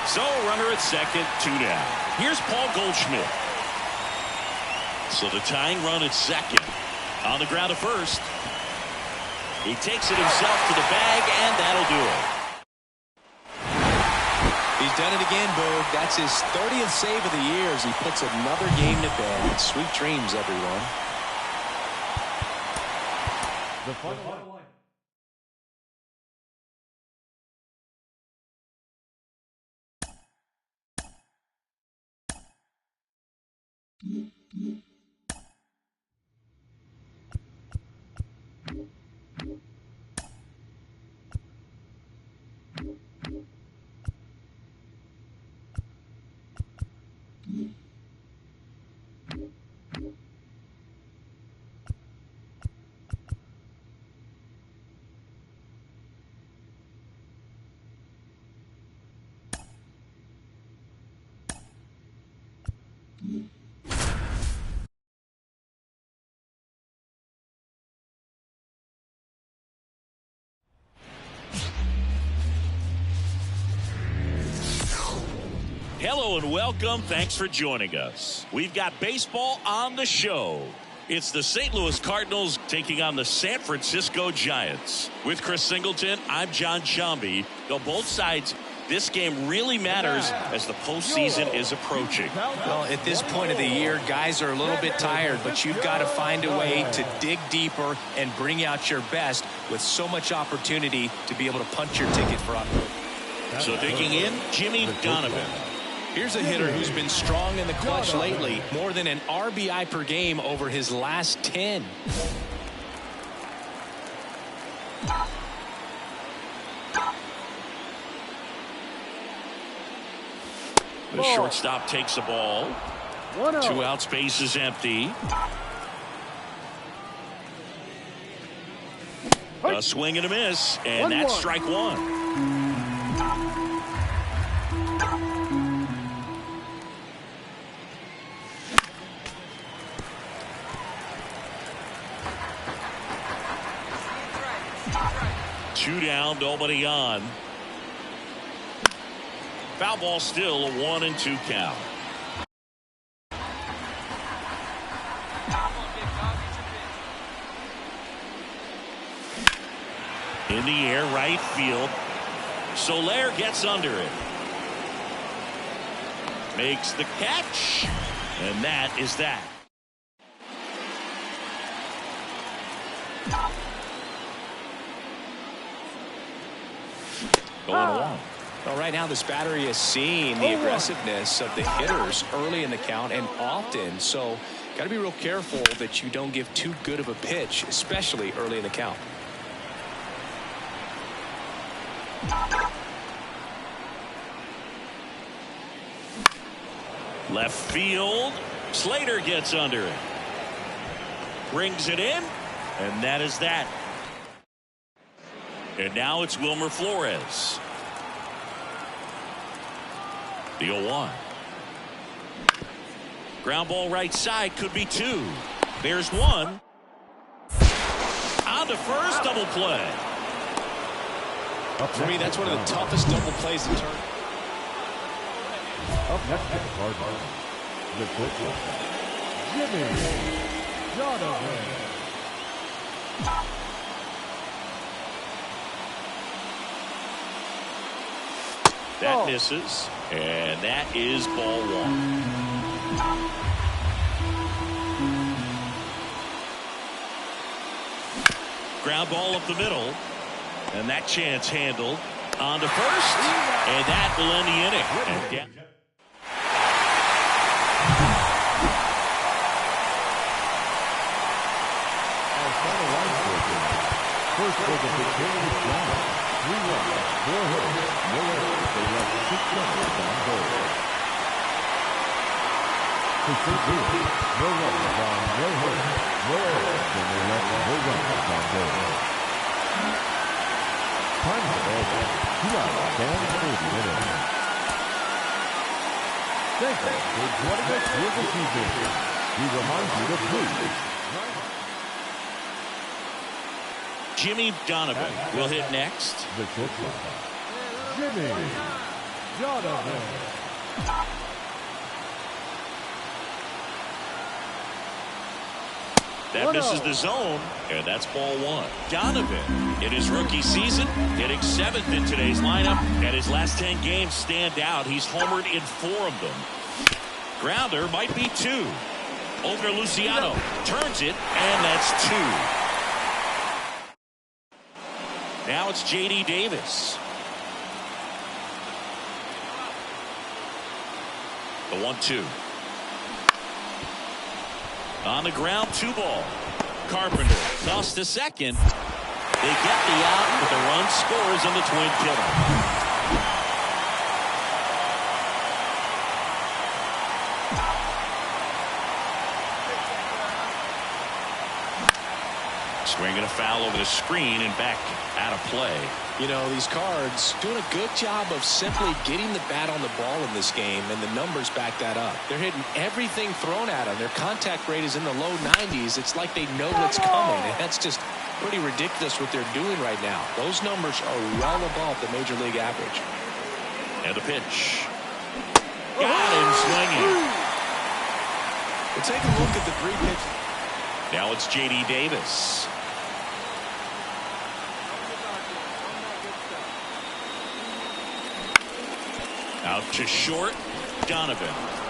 So runner at second, 2 down. Here's Paul Goldschmidt. So the tying run at second. On the ground to first. He takes it himself to the bag, and that'll do it. He's done it again, Boog. That's his 30th save of the year as he puts another game to bed. Sweet dreams, everyone. The final line. Hello and welcome. Thanks for joining us. We've got baseball on the show. It's the St. Louis Cardinals taking on the San Francisco Giants. With Chris Singleton, I'm John Sciambi. Though both sides, this game really matters as the postseason is approaching. Well, at this point of the year, guys are a little bit tired, but you've got to find a way to dig deeper and bring out your best with so much opportunity to be able to punch your ticket for October. So digging in, Jimmy Donovan. Here's a hitter who's been strong in the clutch lately, more than an RBI per game over his last 10. The shortstop takes the ball. 2 outs, base is empty. A swing and a miss, and that's strike one. Two down, nobody on. Foul ball still, a 1-2 count. In the air, right field. Soler gets under it. Makes the catch. And that is that. Going along. Well, right now this battery is seeing the aggressiveness of the hitters early in the count and often. So got to be real careful that you don't give too good of a pitch, especially early in the count. Left field. Slater gets under it. Brings it in. And that is that. And now it's Wilmer Flores. The 0-1. Ground ball right side, could be 2. There's 1. On to first, double play. For me, that's one of the toughest double plays in turn. Up next to the Cardinals, the pitcher, Jimmy Donovan. That misses, and that is ball 1. Ground ball up the middle, and that chance handled. On to first, and that will end the inning. And first for the victorious Giants. 3 runs, 4 hits, no errors. They left 6 runners on goal. For St. Louis, no runs on no hits, no errors, and they left no runners on goal. Time of the ball, 2 hours and 40 minutes. Thank you for joining us here this evening. We remind you to please. Jimmy Donovan will hit next. The shortstop, Jimmy Donovan. That misses the zone, and that's ball 1. Donovan, in his rookie season, hitting 7th in today's lineup, and his last 10 games stand out. He's homered in 4 of them. Grounder might be 2. Over Luciano, turns it, and that's 2. Now it's J.D. Davis. The 1-2. On the ground, 2 ball. Carpenter tossed to second. They get the out, but the run scores on the twin killer. Swinging a foul over the screen and back out of play. You know, these Cards doing a good job of simply getting the bat on the ball in this game, and the numbers back that up. They're hitting everything thrown at them. Their contact rate is in the low 90s. It's like they know what's coming, and that's just pretty ridiculous what they're doing right now. Those numbers are well above the major league average. And a pitch. Got him swinging. Well, take a look at the 3 pitch. Now it's J.D. Davis. Out to short, Donovan.